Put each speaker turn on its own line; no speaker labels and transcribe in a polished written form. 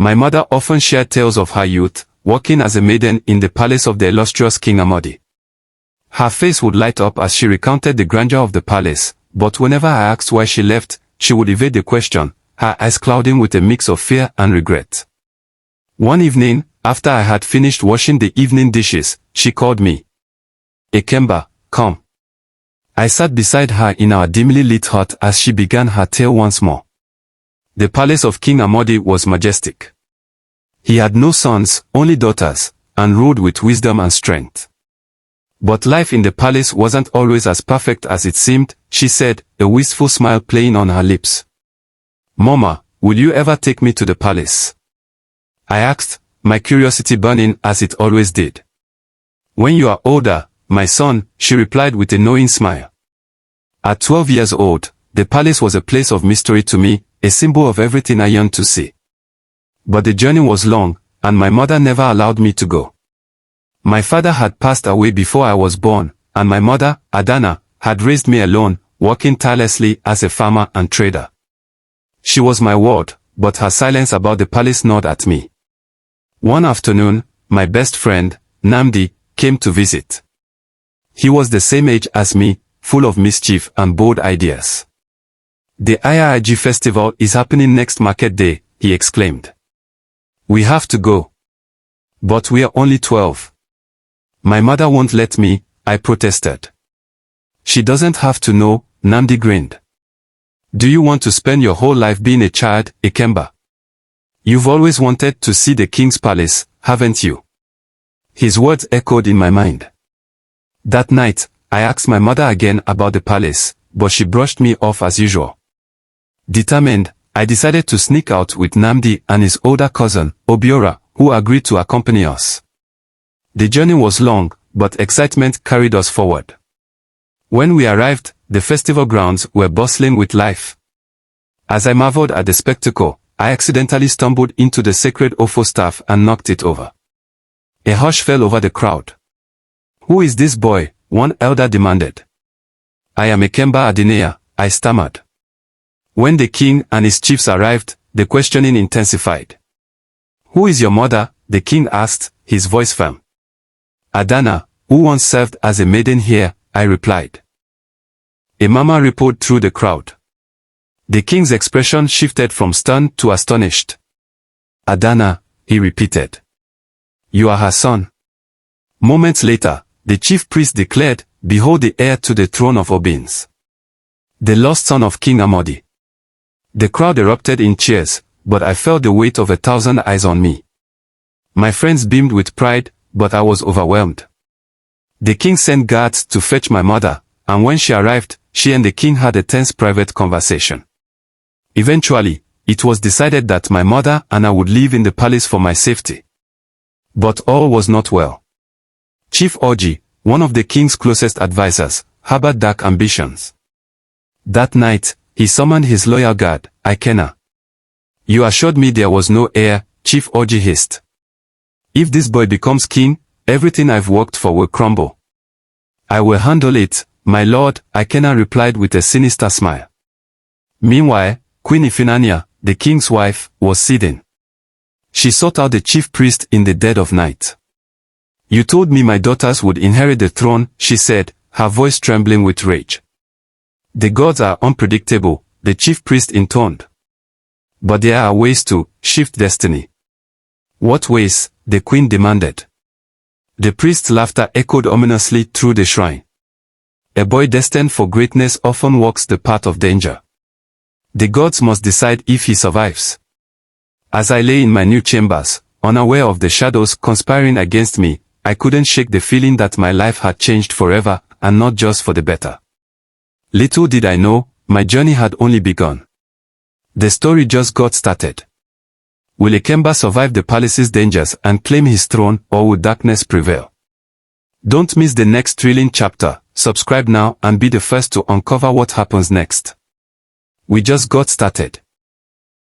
My mother often shared tales of her youth, working as a maiden in the palace of the illustrious King Amadi. Her face would light up as she recounted the grandeur of the palace, but whenever I asked why she left, she would evade the question, her eyes clouding with a mix of fear and regret. One evening, after I had finished washing the evening dishes, she called me. Ikemba, come. I sat beside her in our dimly lit hut as she began her tale once more. The palace of King Amadi was majestic. He had no sons, only daughters, and ruled with wisdom and strength. But life in the palace wasn't always as perfect as it seemed, she said, a wistful smile playing on her lips. Mama, will you ever take me to the palace? I asked, my curiosity burning as it always did. When you are older, my son, she replied with a knowing smile. At 12 years old, the palace was a place of mystery to me, a symbol of everything I yearned to see. But the journey was long, and my mother never allowed me to go. My father had passed away before I was born, and my mother, Adana, had raised me alone, working tirelessly as a farmer and trader. She was my ward, but her silence about the palace gnawed at me. One afternoon, my best friend, Namdi, came to visit. He was the same age as me, full of mischief and bold ideas. The IIG festival is happening next market day, he exclaimed. We have to go. But we are only 12. My mother won't let me, I protested. She doesn't have to know, Namdi grinned. Do you want to spend your whole life being a child, Ikemba? You've always wanted to see the king's palace, haven't you? His words echoed in my mind. That night, I asked my mother again about the palace, but she brushed me off as usual. Determined, I decided to sneak out with Namdi and his older cousin, Obiora, who agreed to accompany us. The journey was long, but excitement carried us forward. When we arrived, the festival grounds were bustling with life. As I marveled at the spectacle, I accidentally stumbled into the sacred Ofo staff and knocked it over. A hush fell over the crowd. Who is this boy? One elder demanded. I am Ikemba Adinea, I stammered. When the king and his chiefs arrived, the questioning intensified. Who is your mother? The king asked, his voice firm. Adana, who once served as a maiden here, I replied. A murmur rippled through the crowd. The king's expression shifted from stunned to astonished. Adana, he repeated. You are her son. Moments later, the chief priest declared, behold the heir to the throne of Obins. The lost son of King Amadi. The crowd erupted in cheers, but I felt the weight of 1,000 eyes on me. My friends beamed with pride, but I was overwhelmed. The king sent guards to fetch my mother, and when she arrived, she and the king had a tense private conversation. Eventually, it was decided that my mother and I would live in the palace for my safety. But all was not well. Chief Oji, one of the king's closest advisors, harbored dark ambitions. That night, he summoned his loyal guard, Ikena. You assured me there was no heir, Chief Oji hissed. If this boy becomes king, everything I've worked for will crumble. I will handle it, my lord, Ikena replied with a sinister smile. Meanwhile, Queen Ifinanya, the king's wife, was sitting. She sought out the chief priest in the dead of night. You told me my daughters would inherit the throne, she said, her voice trembling with rage. The gods are unpredictable, the chief priest intoned. But there are ways to shift destiny. What ways? The queen demanded. The priest's laughter echoed ominously through the shrine. A boy destined for greatness often walks the path of danger. The gods must decide if he survives. As I lay in my new chambers, unaware of the shadows conspiring against me, I couldn't shake the feeling that my life had changed forever, and not just for the better. Little did I know, my journey had only begun. The story just got started. Will Ikemba survive the palace's dangers and claim his throne, or will darkness prevail? Don't miss the next thrilling chapter. Subscribe now and be the first to uncover what happens next. We just got started.